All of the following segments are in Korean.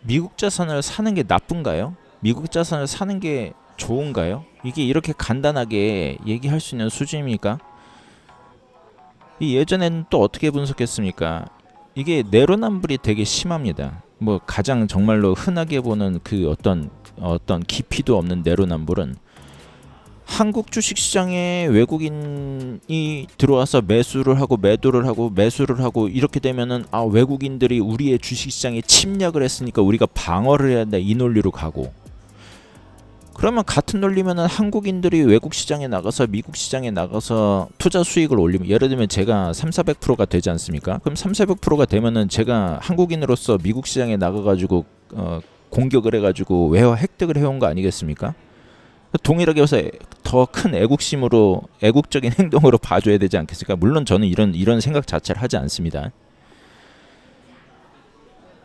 미국 자산을 사는 게 나쁜가요? 미국 자산을 사는 게 좋은가요? 이게 이렇게 간단하게 얘기할 수 있는 수준입니까? 이 예전에는 또 어떻게 분석했습니까? 이게 내로남불이 되게 심합니다. 뭐 가장 정말로 흔하게 보는 그 어떤 깊이도 없는 내로남불은 한국 주식시장에 외국인이 들어와서 매수를 하고 매도를 하고 매수를 하고 이렇게 되면은 외국인들이 우리의 주식시장에 침략을 했으니까 우리가 방어를 해야 한다 이 논리로 가고, 그러면 같은 논리면은 한국인들이 외국 시장에 나가서 미국 시장에 나가서 투자 수익을 올리면, 예를 들면 제가 3,400%가 되지 않습니까? 그럼 3,400%가 되면은 제가 한국인으로서 미국 시장에 나가가지고 공격을 해가지고 외화 획득을 해온 거 아니겠습니까? 동일하게 해서 더 큰 애국심으로 애국적인 행동으로 봐줘야 되지 않겠습니까? 물론 저는 이런 생각 자체를 하지 않습니다.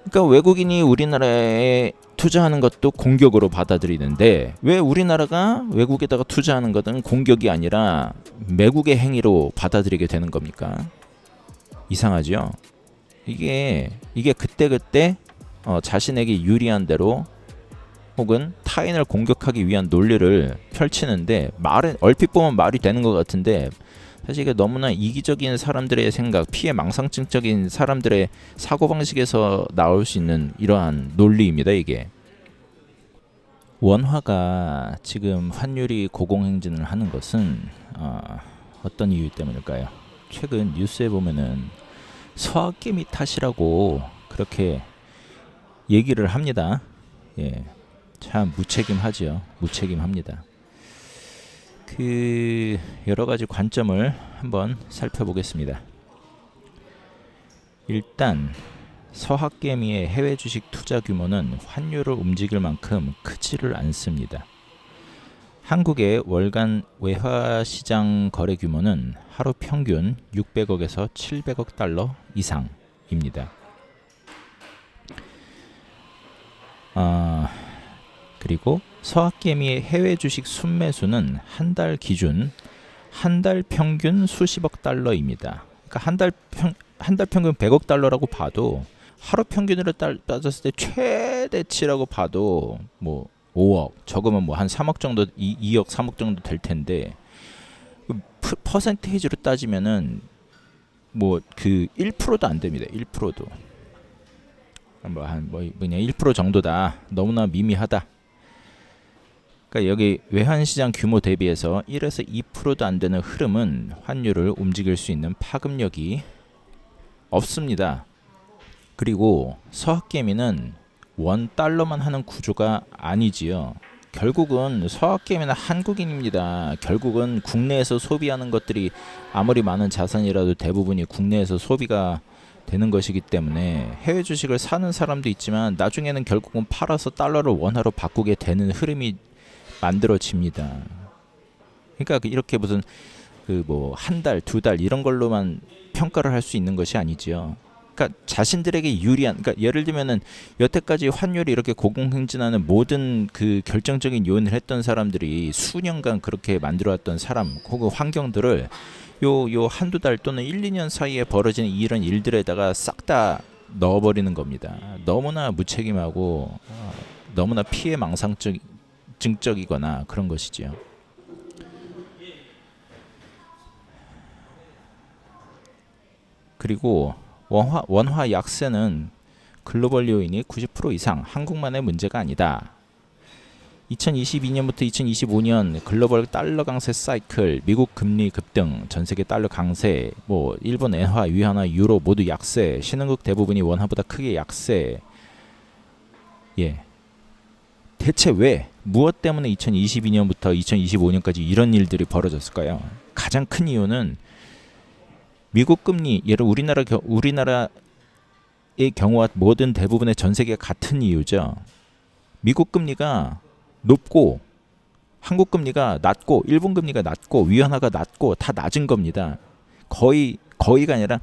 그러니까 외국인이 우리나라에 투자하는 것도 공격으로 받아들이는데, 왜 우리나라가 외국에다가 투자하는 것은 공격이 아니라 매국의 행위로 받아들이게 되는 겁니까? 이상하죠? 이게 그때그때 자신에게 유리한 대로 혹은 타인을 공격하기 위한 논리를 펼치는데, 말은 얼핏 보면 말이 되는 것 같은데 사실 이게 너무나 이기적인 사람들의 생각, 피해 망상증적인 사람들의 사고방식에서 나올 수 있는 이러한 논리입니다. 이게 원화가 지금 환율이 고공행진을 하는 것은 어떤 이유 때문일까요? 최근 뉴스에 보면은 서학개미 탓이라고 그렇게 얘기를 합니다. 예, 참 무책임하죠. 무책임합니다. 그 여러 가지 관점을 한번 살펴보겠습니다. 일단 서학개미의 해외 주식 투자 규모는 환율을 움직일 만큼 크지를 않습니다. 한국의 월간 외화 시장 거래 규모는 하루 평균 600억에서 700억 달러 이상입니다. 그리고 서학개미의 해외 주식 순매수는 한 달 기준 한 달 평균 수십억 달러입니다. 그러니까 한 달 평균 100억 달러라고 봐도 하루 평균으로 따졌을 때 최대치라고 봐도 뭐 5억, 적으면 뭐 한 3억 정도, 2억, 3억 정도 될 텐데, 퍼센테이지로 따지면은 뭐 그 1%도 안 됩니다. 1%도. 그냥 1% 정도다. 너무나 미미하다. 그러니까 여기 외환시장 규모 대비해서 1에서 2%도 안 되는 흐름은 환율을 움직일 수 있는 파급력이 없습니다. 그리고 서학개미는 원 달러만 하는 구조가 아니지요. 결국은 서학개미는 한국인입니다. 결국은 국내에서 소비하는 것들이 아무리 많은 자산이라도 대부분이 국내에서 소비가 되는 것이기 때문에 해외 주식을 사는 사람도 있지만 나중에는 결국은 팔아서 달러를 원화로 바꾸게 되는 흐름이 만들어집니다. 그러니까 이렇게 무슨 그 뭐 한 달, 두 달 이런 걸로만 평가를 할 수 있는 것이 아니지요. 그러니까 자신들에게 유리한, 그러니까 예를 들면은 여태까지 환율이 이렇게 고공행진하는 모든 그 결정적인 요인을 했던 사람들이 수년간 그렇게 만들어왔던 사람 혹은 환경들을 요 한두 달 또는 1, 2년 사이에 벌어지는 이런 일들에다가 싹 다 넣어버리는 겁니다. 너무나 무책임하고 너무나 피해 망상증적이거나 그런 것이지요. 그리고 원화 약세는 글로벌 요인이 90% 이상 한국만의 문제가 아니다. 2022년부터 2025년 글로벌 달러 강세 사이클, 미국 금리 급등, 전 세계 달러 강세, 뭐 일본 엔화, 위안화, 유로 모두 약세, 신흥국 대부분이 원화보다 크게 약세. 예. 대체 왜 무엇 때문에 2022년부터 2025년까지 이런 일들이 벌어졌을까요? 가장 큰 이유는 미국 금리, 예를 우리나라의 경우와 모든 대부분의 전 세계가 같은 이유죠. 미국 금리가 높고 한국 금리가 낮고 일본 금리가 낮고 위안화가 낮고 다 낮은 겁니다. 거의가 아니라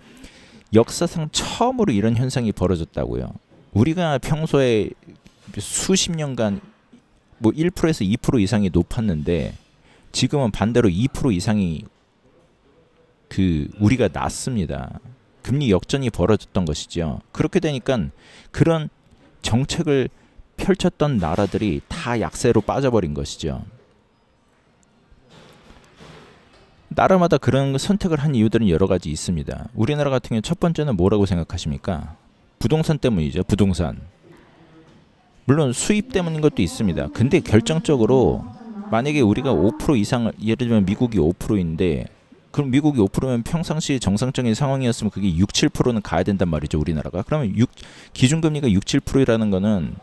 역사상 처음으로 이런 현상이 벌어졌다고요. 우리가 평소에 수십 년간 뭐 1%에서 2% 이상이 높았는데 지금은 반대로 2% 이상이 우리가 낮습니다. 금리 역전이 벌어졌던 것이죠. 그렇게 되니까 그런 정책을 펼쳤던 나라들이 다 약세로 빠져버린 것이죠. 나라마다 그런 선택을 한 이유들은 여러 가지 있습니다. 우리나라 같은 경우 첫 번째는 뭐라고 생각하십니까? 부동산 때문이죠. 부동산. 물론 수입 때문인 것도 있습니다. 근데 결정적으로 만약에 우리가 5% 이상을, 예를 들면 미국이 5%인데 그럼 미국이 5%면 평상시 정상적인 상황이었으면 그게 6, 7%는 가야 된단 말이죠. 우리나라가. 그러면 기준금리가 6, 7%라는 거는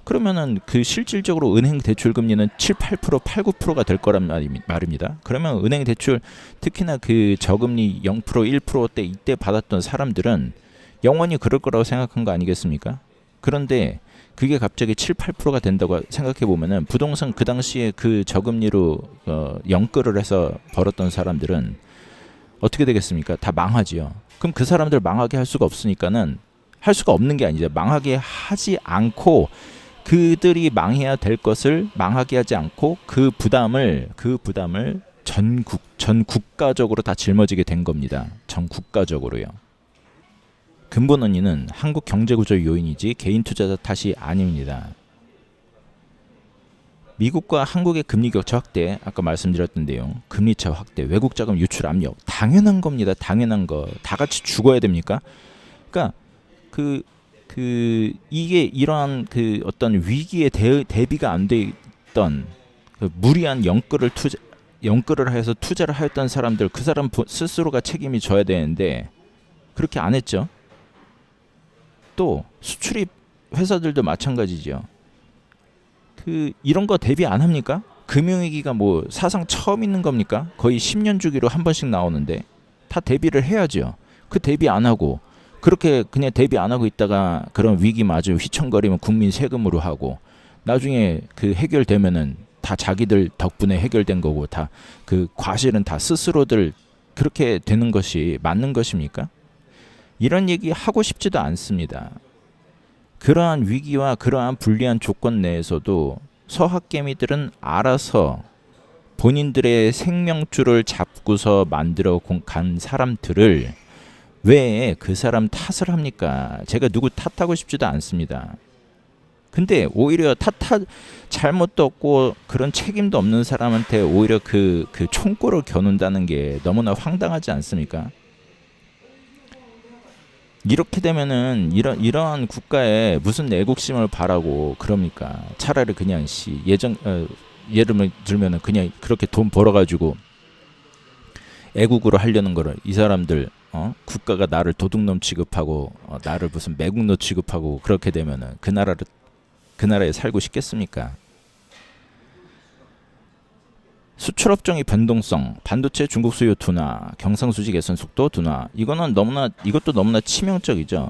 그러면은 그 실질적으로 은행 대출 금리는 7, 8%, 8, 9%가 될 거란 말입니다. 그러면 은행 대출 특히나 그 저금리 0%, 1%대 이때 받았던 사람들은 영원히 그럴 거라고 생각한 거 아니겠습니까? 그런데 그게 갑자기 7, 8%가 된다고 생각해 보면은 부동산 그 당시에 그 저금리로 연끌을 해서 벌었던 사람들은 어떻게 되겠습니까? 다 망하지요. 그럼 그 사람들 망하게 할 수가 없으니까는 할 수가 없는 게 아니죠. 망하게 하지 않고 그들이 망해야 될 것을 망하게 하지 않고 그 부담을 전 국가적으로 다 짊어지게 된 겁니다. 전 국가적으로요. 근본 원인은 한국 경제구조 요인이지 개인 투자자 탓이 아닙니다. 미국과 한국의 금리 격차 확대, 아까 말씀드렸던 내용, 금리차 확대, 외국 자금 유출 압력, 당연한 겁니다. 당연한 거. 다 같이 죽어야 됩니까? 그러니까 이게 이러한 그 어떤 위기에 대비가 안 돼 있던 그 무리한 연끌을 해서 투자를 하였던 사람들, 그 사람 스스로가 책임이 져야 되는데 그렇게 안 했죠. 또 수출입 회사들도 마찬가지죠. 이런 거 대비 안 합니까? 금융위기가 뭐 사상 처음 있는 겁니까? 거의 10년 주기로 한 번씩 나오는데 다 대비를 해야죠. 그 대비 안 하고 그렇게 그냥 대비 안 하고 있다가 그런 위기마저 휘청거리면 국민 세금으로 하고 나중에 그 해결되면은 다 자기들 덕분에 해결된 거고 다 그 과실은 다 스스로들 그렇게 되는 것이 맞는 것입니까? 이런 얘기 하고 싶지도 않습니다. 그러한 위기와 그러한 불리한 조건 내에서도 서학개미들은 알아서 본인들의 생명줄을 잡고서 만들어 간 사람들을 왜 그 사람 탓을 합니까? 제가 누구 탓하고 싶지도 않습니다. 근데 오히려 잘못도 없고 그런 책임도 없는 사람한테 오히려 그 총구를 겨눈다는 게 너무나 황당하지 않습니까? 이렇게 되면은 이러한 국가에 무슨 애국심을 바라고 그럽니까? 차라리 그냥 예를 들면은 그냥 그렇게 돈 벌어가지고 애국으로 하려는 거를 이 사람들 국가가 나를 도둑놈 취급하고 나를 무슨 매국노 취급하고 그렇게 되면은 그 나라에 살고 싶겠습니까? 수출업종의 변동성, 반도체 중국 수요 둔화, 경상수지 개선 속도 둔화. 이것도 너무나 치명적이죠.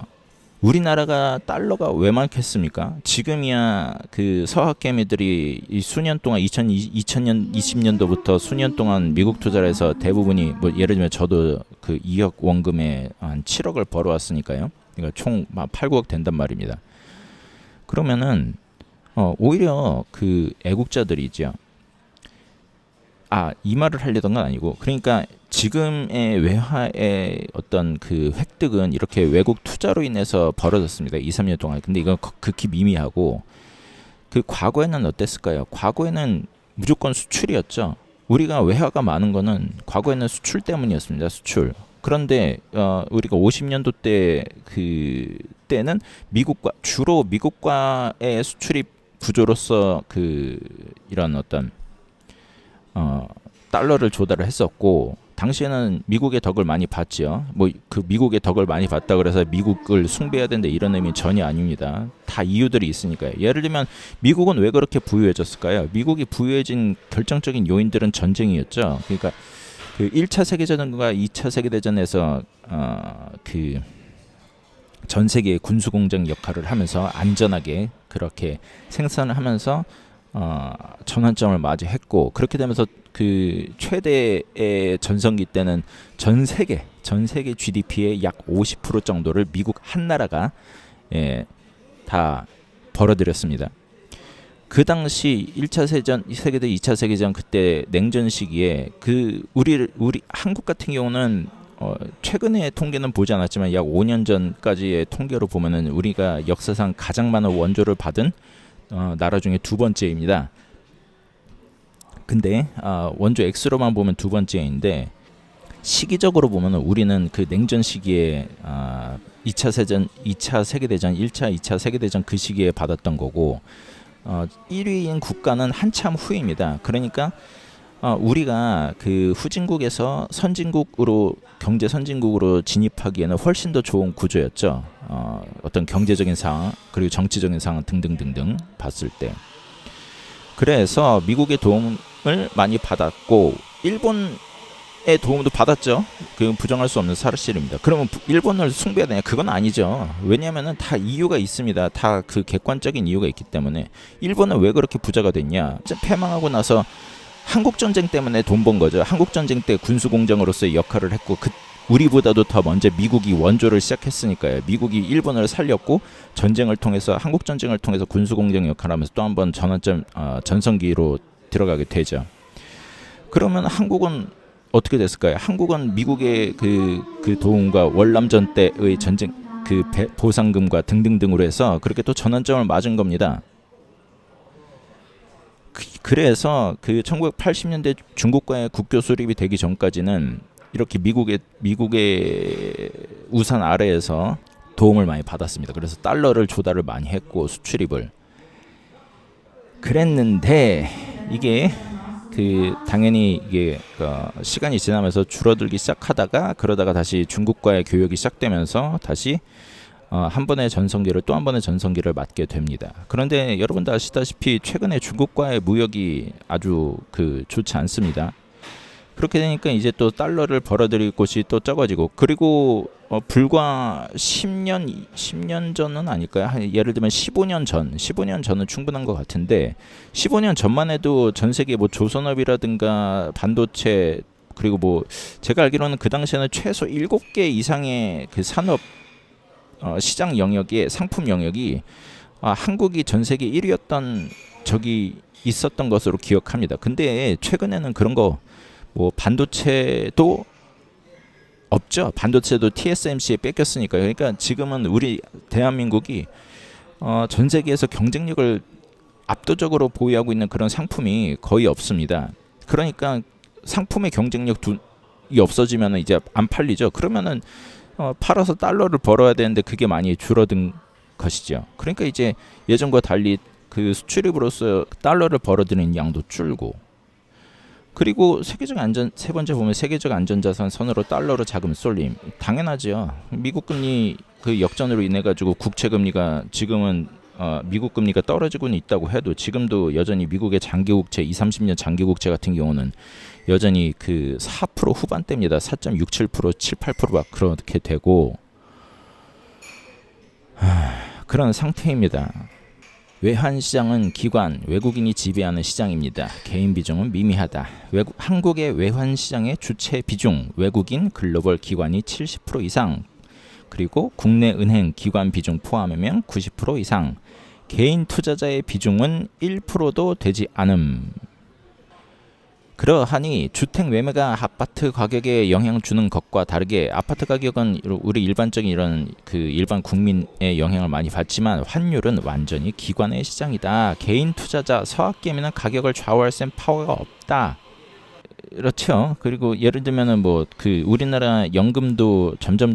우리나라가 달러가 왜 많겠습니까? 지금이야 그 서학개미들이 이 수년 동안 2020년도부터 수년 동안 미국 투자를 해서 대부분이 뭐 예를 들면 저도 그 2억 원금에 한 7억을 벌어왔으니까요. 그러니까 총 8, 9억 된단 말입니다. 그러면은 오히려 그 애국자들이죠. 이 말을 하려던 건 아니고 그러니까 지금의 외화의 어떤 그 획득은 이렇게 외국 투자로 인해서 벌어졌습니다. 2, 3년 동안. 근데 이건 극히 미미하고 그 과거에는 어땠을까요? 과거에는 무조건 수출이었죠. 우리가 외화가 많은 거는 과거에는 수출 때문이었습니다. 수출. 그런데 우리가 50년도 때는 주로 미국과의 수출입 구조로서 이런 어떤 달러를 조달을 했었고 당시에는 미국의 덕을 많이 봤죠. 뭐 그 미국의 덕을 많이 봤다 그래서 미국을 숭배해야 된다 이런 의미는 전혀 아닙니다. 다 이유들이 있으니까요. 예를 들면 미국은 왜 그렇게 부유해졌을까요? 미국이 부유해진 결정적인 요인들은 전쟁이었죠. 그러니까 그 1차 세계대전과 2차 세계대전에서 그 전 세계의 군수공장 역할을 하면서 안전하게 그렇게 생산을 하면서 전환점을 맞이했고 그렇게 되면서 그 최대의 전성기 때는 전 세계 GDP의 약 50% 정도를 미국 한 나라가 다 벌어들였습니다. 그 당시 1차 세계대 2차 세계전 그때 냉전 시기에 우리 한국 같은 경우는 최근의 통계는 보지 않았지만 약 5년 전까지의 통계로 보면은 우리가 역사상 가장 많은 원조를 받은 나라 중에 두 번째입니다. 근데 원조 X로만 보면 두 번째인데 시기적으로 보면 우리는 그 냉전 시기에 2차 세계대전, 1차, 2차 세계대전 그 시기에 받았던 거고 1위인 국가는 한참 후입니다. 그러니까 우리가 그 후진국에서 경제 선진국으로 진입하기에는 훨씬 더 좋은 구조였죠. 어떤 경제적인 상황 그리고 정치적인 상황 등등등등 봤을 때. 그래서 미국의 도움을 많이 받았고 일본의 도움도 받았죠. 그 부정할 수 없는 사실입니다. 그러면 일본을 숭배해야 되냐? 그건 아니죠. 왜냐하면은 다 이유가 있습니다. 다 그 객관적인 이유가 있기 때문에. 일본은 왜 그렇게 부자가 됐냐? 패망하고 나서 한국 전쟁 때문에 돈 번 거죠. 한국 전쟁 때 군수 공장으로서의 역할을 했고 우리보다도 더 먼저 미국이 원조를 시작했으니까요. 미국이 일본을 살렸고 한국 전쟁을 통해서 군수 공장 역할을 하면서 또 한 번 전성기로 들어가게 되죠. 그러면 한국은 어떻게 됐을까요? 한국은 미국의 그 도움과 월남전 때의 전쟁 보상금과 등등등으로 해서 그렇게 또 전환점을 맞은 겁니다. 그래서 그 1980년대 중국과의 국교 수립이 되기 전까지는 이렇게 미국의 우산 아래에서 도움을 많이 받았습니다. 그래서 달러를 조달을 많이 했고 수출입을 그랬는데 이게 당연히 이게 시간이 지나면서 줄어들기 시작하다가 그러다가 다시 중국과의 교역이 시작되면서 다시 한 번의 전성기를 또 한 번의 전성기를 맞게 됩니다. 그런데 여러분도 아시다시피 최근에 중국과의 무역이 아주 좋지 않습니다. 그렇게 되니까 이제 또 달러를 벌어들일 곳이 또 적어지고 그리고 불과 10년 전은 아닐까요? 예를 들면 15년 전은 충분한 것 같은데 15년 전만 해도 전 세계 조선업이라든가 반도체 그리고 제가 알기로는 그 당시에는 최소 7개 이상의 그 산업 시장 영역의 상품 영역이 한국이 전 세계 1위였던 적이 있었던 것으로 기억합니다. 근데 최근에는 그런 거 반도체도 없죠. 반도체도 TSMC에 뺏겼으니까요. 그러니까 지금은 우리 대한민국이 전 세계에서 경쟁력을 압도적으로 보유하고 있는 그런 상품이 거의 없습니다. 그러니까 상품의 경쟁력이 없어지면 이제 안 팔리죠. 그러면은 팔아서 달러를 벌어야 되는데 그게 많이 줄어든 것이죠. 그러니까 이제 예전과 달리 그 수출입으로서 달러를 벌어들이는 양도 줄고 그리고 세 번째 보면 세계적 안전자산 선으로 달러로 자금 쏠림 당연하죠. 미국 금리 그 역전으로 인해 가지고 국채 금리가 지금은 미국 금리가 떨어지고는 있다고 해도 지금도 여전히 미국의 장기국채 20-30년 장기국채 같은 경우는 여전히 4% 후반대입니다. 4.67%, 7-8% 막 그렇게 되고 그런 상태입니다. 외환시장은 외국인이 지배하는 시장입니다. 개인 비중은 미미하다. 한국의 외환시장의 주체 비중, 외국인 글로벌 기관이 70% 이상, 그리고 국내 은행 기관 비중 포함하면 90% 이상, 개인 투자자의 비중은 1%도 되지 않음. 그러하니 주택 매매가 아파트 가격에 영향 주는 것과 다르게 아파트 가격은 우리 일반적인 이런 일반 국민의 영향을 많이 받지만 환율은 완전히 기관의 시장이다. 개인 투자자 서학개미는 가격을 좌우할 셈 파워가 없다. 그렇죠. 그리고 예를 들면은 우리나라 연금도 점점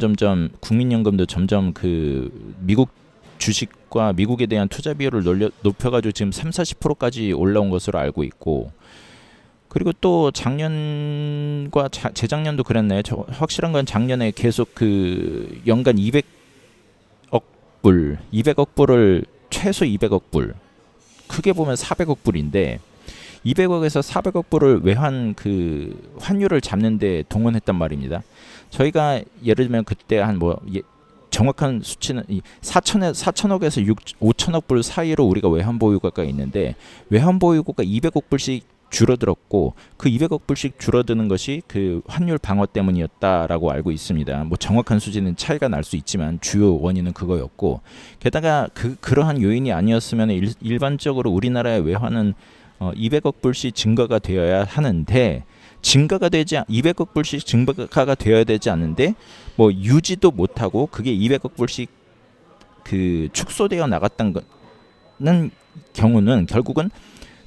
국민연금도 점점 미국 주식과 미국에 대한 투자 비율을 높여가지고 지금 30-40%까지 올라온 것으로 알고 있고. 그리고 또 작년과 재작년도 그랬나요? 확실한 건 작년에 계속 연간 200억 불을 최소 200억 불, 크게 보면 400억 불인데 200억에서 400억 불을 외환 환율을 잡는데 동원했단 말입니다. 저희가 예를 들면 그때 정확한 수치는 4천억에서 5천억 불 사이로 우리가 외환 보유고가 있는데 외환 보유고가 200억 불씩 줄어들었고 그 200억 불씩 줄어드는 것이 환율 방어 때문이었다라고 알고 있습니다. 정확한 수치는 차이가 날 수 있지만 주요 원인은 그거였고 게다가 그러한 요인이 아니었으면 일반적으로 우리나라의 외환은 200억 불씩 증가가 되어야 하는데 증가가 되지 200억 불씩 증가가 되어야 되지 않는데 뭐 유지도 못하고 그게 200억 불씩 그 축소되어 나갔다는 경우는 결국은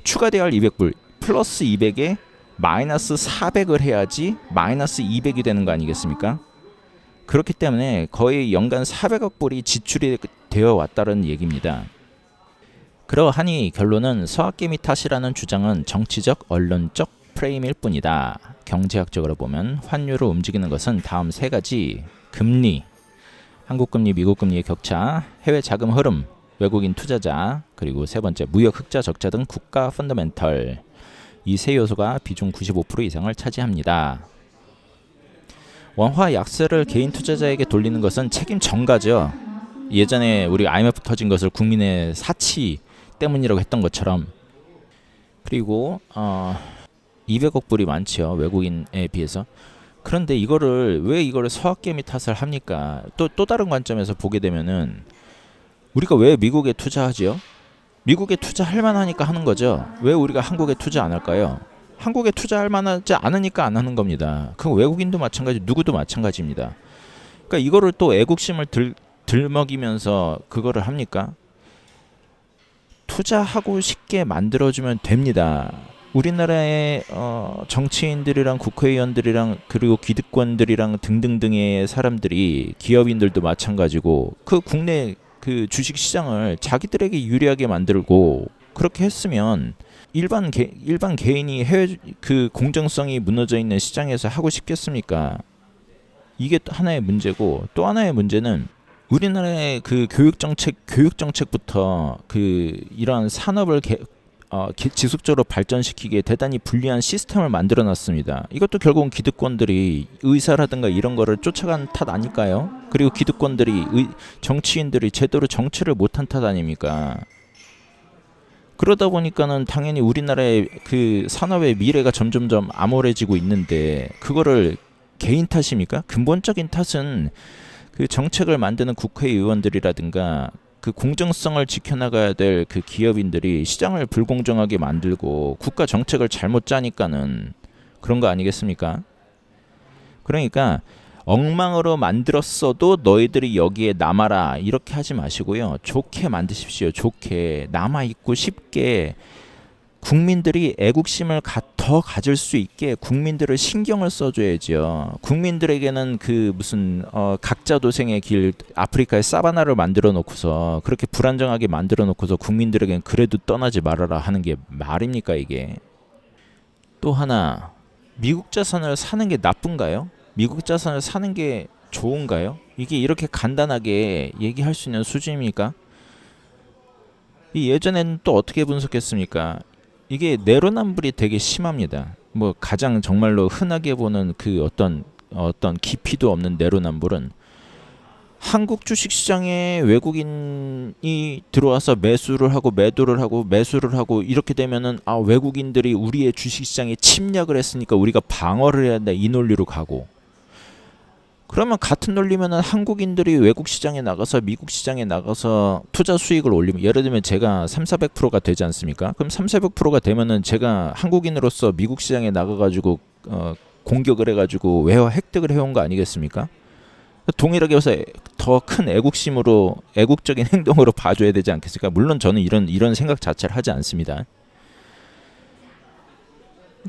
추가되어야 할 200불 플러스 200에 마이너스 400을 해야지 마이너스 200이 되는 거 아니겠습니까? 그렇기 때문에 거의 연간 400억 불이 지출이 되어 왔다는 얘기입니다. 그러하니 결론은 서학개미 탓이라는 주장은 정치적, 언론적 프레임일 뿐이다. 경제학적으로 보면 환율을 움직이는 것은 다음 세 가지: 금리, 한국 금리, 미국 금리의 격차, 해외 자금 흐름, 외국인 투자자, 그리고 세 번째 무역 흑자 적자 등 국가 펀더멘털. 이 세 요소가 비중 95% 이상을 차지합니다. 원화 약세를 개인 투자자에게 돌리는 것은 책임 전가죠. 예전에 우리 IMF 터진 것을 국민의 사치 때문이라고 했던 것처럼. 그리고 200억 불이 많죠, 외국인에 비해서. 그런데 왜 이거를 서학개미 탓을 합니까? 또 다른 관점에서 보게 되면은 우리가 왜 미국에 투자하죠? 미국에 투자할 만하니까 하는 거죠. 왜 우리가 한국에 투자 안 할까요? 한국에 투자할 만하지 않으니까 안 하는 겁니다. 그 외국인도 마찬가지, 누구도 마찬가지입니다. 그러니까 이거를 또 애국심을 들먹이면서 그거를 합니까? 투자하고 쉽게 만들어주면 됩니다. 우리나라의 정치인들이랑 국회의원들이랑 그리고 기득권들이랑 등등등의 사람들이, 기업인들도 마찬가지고 그 국내 그 주식시장을 자기들에게 유리하게 만들고 그렇게 했으면 일반 개인이 해외 그 공정성이 무너져 있는 시장에서 하고 싶겠습니까? 이게 하나의 문제고, 또 하나의 문제는 우리나라의 그 교육 정책부터 그 이러한 산업을 지속적으로 발전시키기에 대단히 불리한 시스템을 만들어놨습니다. 이것도 결국은 기득권들이, 의사라든가 이런 거를 쫓아간 탓 아닐까요? 그리고 기득권들이, 정치인들이 제대로 정치를 못한 탓 아닙니까? 그러다 보니까는 당연히 우리나라의 그 산업의 미래가 점점점 암울해지고 있는데, 그거를 개인 탓입니까? 근본적인 탓은 그 정책을 만드는 국회의원들이라든가 그 공정성을 지켜나가야 될 그 기업인들이 시장을 불공정하게 만들고 국가 정책을 잘못 짜니까는 그런 거 아니겠습니까? 그러니까 엉망으로 만들었어도 너희들이 여기에 남아라 이렇게 하지 마시고요. 좋게 만드십시오. 좋게 남아있고 쉽게 국민들이 애국심을 더 가질 수 있게 국민들을 신경을 써줘야죠. 국민들에게는 그 무슨 각자 도생의 길, 아프리카의 사바나를 만들어 놓고서 그렇게 불안정하게 만들어 놓고서 국민들에게는 그래도 떠나지 말아라 하는 게 말입니까 이게? 또 하나, 미국 자산을 사는 게 나쁜가요? 미국 자산을 사는 게 좋은가요? 이게 이렇게 간단하게 얘기할 수 있는 수준입니까? 이 예전에는 또 어떻게 분석했습니까? 이게 내로남불이 되게 심합니다. 뭐 가장 정말로 흔하게 보는 그 어떤 깊이도 없는 내로남불은, 한국 주식시장에 외국인이 들어와서 매수를 하고 매도를 하고 매수를 하고 이렇게 되면은 외국인들이 우리의 주식시장에 침략을 했으니까 우리가 방어를 해야 한다, 이 논리로 가고, 그러면 같은 논리면은 한국인들이 외국 시장에 나가서 미국 시장에 나가서 투자 수익을 올리면, 예를 들면 제가 3,400%가 되지 않습니까? 그럼 3,400%가 되면은 제가 한국인으로서 미국 시장에 나가가지고 공격을 해가지고 외화 획득을 해온 거 아니겠습니까? 동일하게 해서 더 큰 애국심으로, 애국적인 행동으로 봐줘야 되지 않겠습니까? 물론 저는 이런 생각 자체를 하지 않습니다.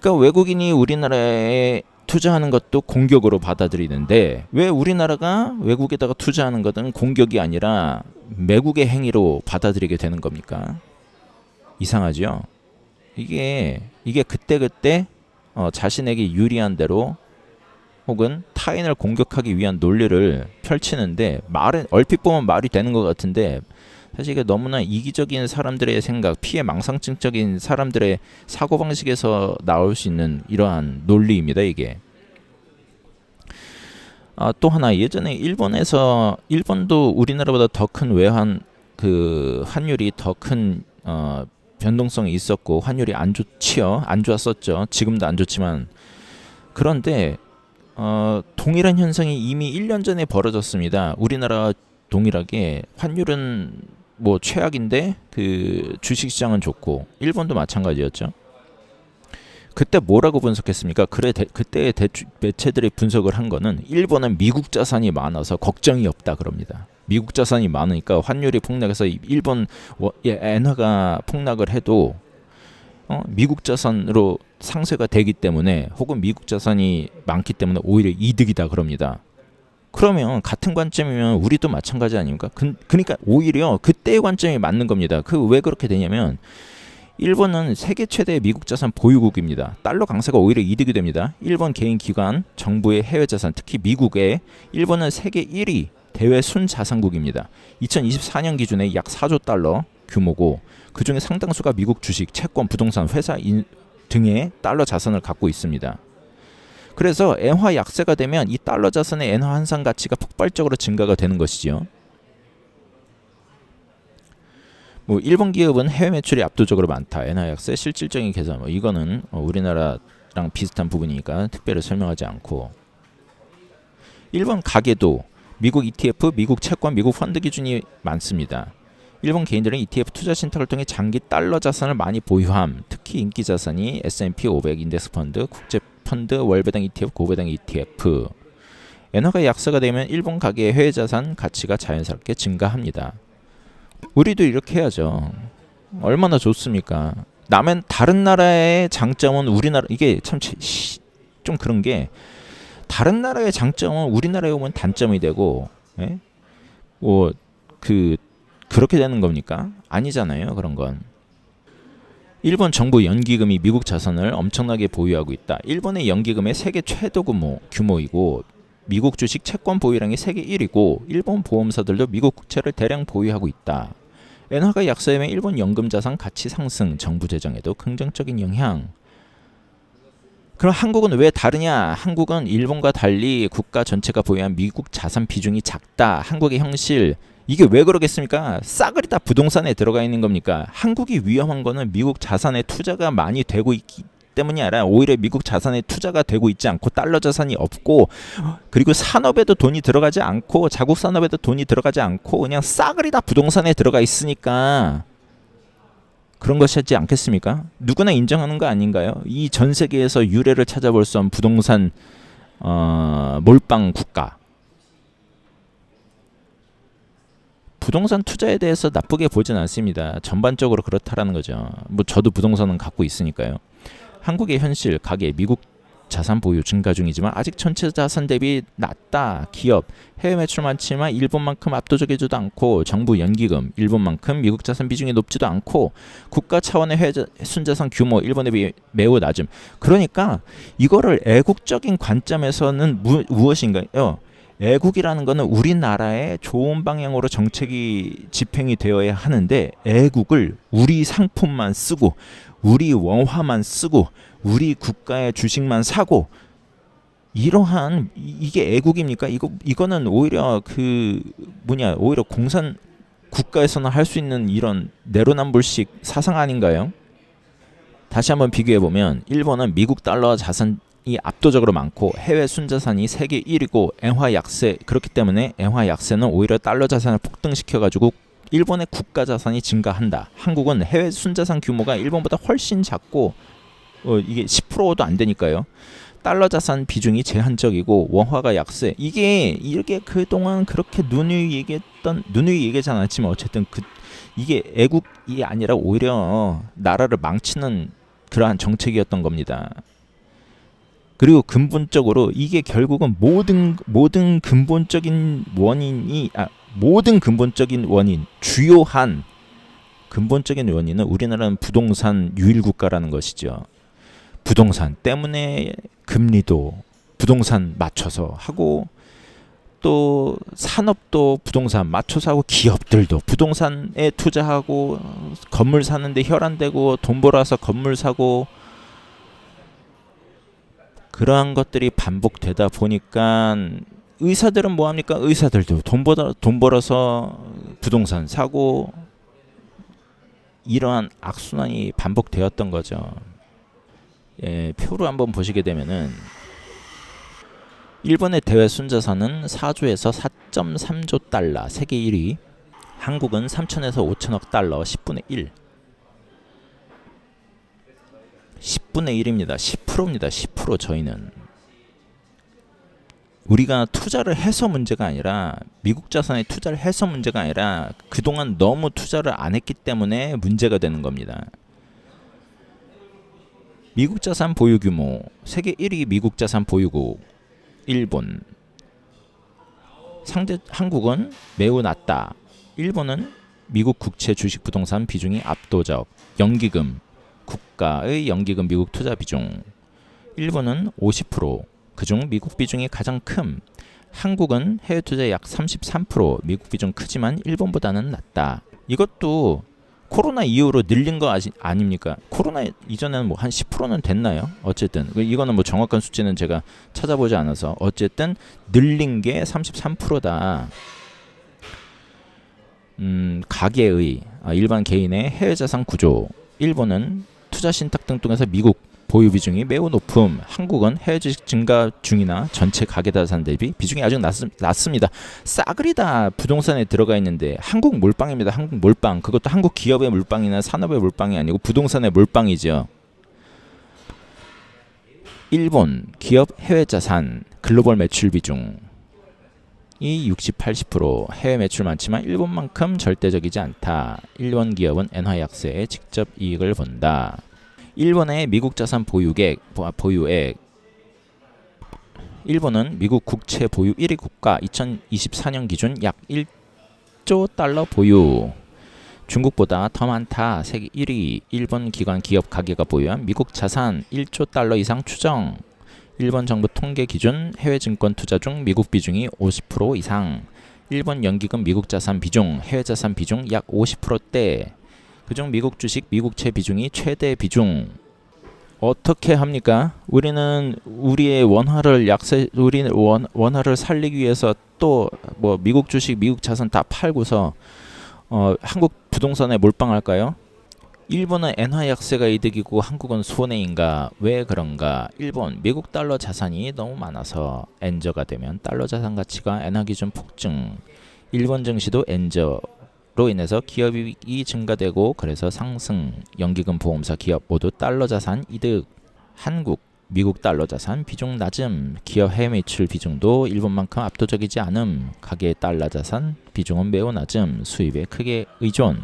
그러니까 외국인이 우리나라에 투자하는 것도 공격으로 받아들이는데, 왜 우리나라가 외국에다가 투자하는 것은 공격이 아니라 매국의 행위로 받아들이게 되는 겁니까? 이상하죠? 이게 그때그때 자신에게 유리한 대로 혹은 타인을 공격하기 위한 논리를 펼치는데, 말은 얼핏 보면 말이 되는 것 같은데 사실 이게 너무나 이기적인 사람들의 생각, 피해 망상증적인 사람들의 사고방식에서 나올 수 있는 이러한 논리입니다, 이게. 또 하나, 예전에 일본도 우리나라보다 더 큰 환율이 더 큰 변동성이 있었고 환율이 안 좋았었죠. 지금도 안 좋지만. 그런데 동일한 현상이 이미 1년 전에 벌어졌습니다. 우리나라 동일하게 환율은 뭐 최악인데 그 주식시장은 좋고, 일본도 마찬가지였죠. 그때 뭐라고 분석했습니까? 그때 매체들이 분석을 한 거는 일본은 미국 자산이 많아서 걱정이 없다 그럽니다. 미국 자산이 많으니까 환율이 폭락해서 일본 엔화가 폭락을 해도 미국 자산으로 상쇄가 되기 때문에 혹은 미국 자산이 많기 때문에 오히려 이득이다 그럽니다. 그러면 같은 관점이면 우리도 마찬가지 아닙니까? 그러니까 오히려 그때의 관점이 맞는 겁니다. 왜 그렇게 되냐면 일본은 세계 최대의 미국 자산 보유국입니다. 달러 강세가 오히려 이득이 됩니다. 일본 개인 기관, 정부의 해외 자산, 특히 미국의 일본은 세계 1위 대외 순자산국입니다. 2024년 기준에 약 4조 달러 규모고 그 중에 상당수가 미국 주식, 채권, 부동산, 회사 등의 달러 자산을 갖고 있습니다. 그래서 엔화 약세가 되면 이 달러 자산의 엔화 환산 가치가 폭발적으로 증가가 되는 것이지요. 일본 기업은 해외 매출이 압도적으로 많다. 엔화 약세, 실질적인 계산. 이거는 우리나라랑 비슷한 부분이니까 특별히 설명하지 않고 일본 가계도 미국 ETF, 미국 채권, 미국 펀드 기준이 많습니다. 일본 개인들은 ETF 투자 신탁을 통해 장기 달러 자산을 많이 보유함. 특히 인기 자산이 S&P 500 인덱스 펀드, 국제 펀드, 월배당 ETF, 고배당 ETF. 엔화가 약세가 되면 일본 가계의 해외 자산 가치가 자연스럽게 증가합니다. 우리도 이렇게 해야죠. 얼마나 좋습니까? 다른 나라의 장점은 우리나라 이게 참 좀 그런 게 다른 나라의 장점은 우리나라에 오면 단점이 되고, 예? 그렇게 되는 겁니까? 아니잖아요. 그런 건. 일본 정부 연기금이 미국 자산을 엄청나게 보유하고 있다. 일본의 연기금의 세계 최대 규모이고 미국 주식 채권 보유량이 세계 1위고 일본 보험사들도 미국 국채를 대량 보유하고 있다. 엔화가 약세되면 일본 연금 자산 가치 상승, 정부 재정에도 긍정적인 영향. 그럼 한국은 왜 다르냐? 한국은 일본과 달리 국가 전체가 보유한 미국 자산 비중이 작다. 한국의 형실. 이게 왜 그러겠습니까? 싸그리 다 부동산에 들어가 있는 겁니까? 한국이 위험한 거는 미국 자산에 투자가 많이 되고 있기 때문이 아니라 오히려 미국 자산에 투자가 되고 있지 않고 달러 자산이 없고 그리고 산업에도 돈이 들어가지 않고 자국 산업에도 돈이 들어가지 않고 그냥 싸그리 다 부동산에 들어가 있으니까 그런 것이지 않겠습니까? 누구나 인정하는 거 아닌가요? 이 전 세계에서 유례를 찾아볼 수 없는 부동산 몰빵 국가. 부동산 투자에 대해서 나쁘게 보진 않습니다. 전반적으로 그렇다라는 거죠. 저도 부동산은 갖고 있으니까요. 한국의 현실, 가계, 미국 자산 보유 증가 중이지만 아직 전체 자산 대비 낮다. 기업, 해외 매출 많지만 일본만큼 압도적이지도 않고 정부 연기금, 일본만큼 미국 자산 비중이 높지도 않고 국가 차원의 해외 순자산 규모, 일본에 비해 매우 낮음. 그러니까 이거를 애국적인 관점에서는 무엇인가요? 애국이라는 것은 우리나라의 좋은 방향으로 정책이 집행이 되어야 하는데 애국을 우리 상품만 쓰고 우리 원화만 쓰고 우리 국가의 주식만 사고 이러한 이게 애국입니까? 이거는 오히려 오히려 공산 국가에서는 할 수 있는 이런 내로남불식 사상 아닌가요? 다시 한번 비교해 보면 일본은 미국 달러 자산이 압도적으로 많고 해외 순자산이 세계 1위고 엔화 약세 그렇기 때문에 엔화 약세는 오히려 달러 자산을 폭등시켜 가지고 일본의 국가 자산이 증가한다. 한국은 해외 순자산 규모가 일본보다 훨씬 작고 이게 10%도 안 되니까요. 달러 자산 비중이 제한적이고 원화가 약세. 이게 그동안 그렇게 누누이 얘기하지 않았지만 어쨌든 이게 애국이 아니라 오히려 나라를 망치는 그러한 정책이었던 겁니다. 그리고 근본적으로 이게 결국은 모든 근본적인 원인, 주요한 근본적인 원인은 우리나라는 부동산 유일 국가라는 것이죠. 부동산 때문에 금리도 부동산 맞춰서 하고 또 산업도 부동산 맞춰서 하고 기업들도 부동산에 투자하고 건물 사는데 혈안되고 돈 벌어서 건물 사고 그러한 것들이 반복되다 보니까 의사들은 뭐합니까? 의사들도 돈 벌어서 부동산 사고 이러한 악순환이 반복되었던 거죠. 예, 표로 한번 보시게 되면은 일본의 대외 순자산은 4조에서 4.3조 달러, 세계 1위. 한국은 3천에서 5천억 달러, 10분의 1. 10분의 1입니다. 10%입니다. 10% 저희는. 우리가 투자를 해서 문제가 아니라 미국 자산에 투자를 해서 문제가 아니라 그동안 너무 투자를 안 했기 때문에 문제가 되는 겁니다. 미국 자산 보유 규모 세계 1위 미국 자산 보유국 일본. 상대 한국은 매우 낮다. 일본은 미국 국채 주식 부동산 비중이 압도적. 연기금 국가의 연기금 미국 투자 비중 일본은 50%. 그중 미국 비중이 가장 큼. 한국은 해외 투자 약 33%. 미국 비중 크지만 일본보다는 낮다. 이것도 코로나 이후로 늘린 거 아닙니까? 코로나 이전에는 뭐 한 10%는 됐나요? 어쨌든 이거는 뭐 정확한 수치는 제가 찾아보지 않아서 어쨌든 늘린 게 33%다. 가계의 일반 개인의 해외 자산 구조. 일본은 투자 신탁 등 통해서 미국 보유 비중이 매우 높음. 한국은 해외 주식 증가 중이나 전체 가계 자산 대비 비중이 아주 낮습니다. 싸그리다 부동산에 들어가 있는데 한국 몰빵입니다. 한국 몰빵. 그것도 한국 기업의 몰빵이나 산업의 몰빵이 아니고 부동산의 몰빵이죠. 일본 기업 해외 자산 글로벌 매출 비중 이 60, 80%. 해외 매출 많지만 일본만큼 절대적이지 않다. 일본 기업은 엔화 약세에 직접 이익을 본다. 일본의 미국 자산 보유액. 일본은 미국 국채 보유 1위 국가. 2024년 기준 약 1조 달러 보유. 중국보다 더 많다. 세계 1위. 일본 기관 기업 가계가 보유한 미국 자산 1조 달러 이상 추정. 일본 정부 통계 기준 해외 증권 투자 중 미국 비중이 50% 이상. 일본 연기금 미국 자산 비중, 해외 자산 비중 약 50%대. 그중 미국 주식, 미국채 비중이 최대 비중. 어떻게 합니까? 우리는 우리의 우리는 원화를 살리기 위해서 또 뭐 미국 주식, 미국 자산 다 팔고서 한국 부동산에 몰빵할까요? 일본은 엔화 약세가 이득이고 한국은 손해인가? 왜 그런가? 일본, 미국 달러 자산이 너무 많아서 엔저가 되면 달러 자산 가치가 엔화 기준 폭증. 일본 증시도 엔저 로 인해서 기업이익이 증가되고 그래서 상승. 연기금 보험사 기업 모두 달러 자산 이득. 한국 미국 달러 자산 비중 낮음. 기업 해외 매출 비중도 일본만큼 압도적이지 않음. 가계 달러 자산 비중은 매우 낮음. 수입에 크게 의존.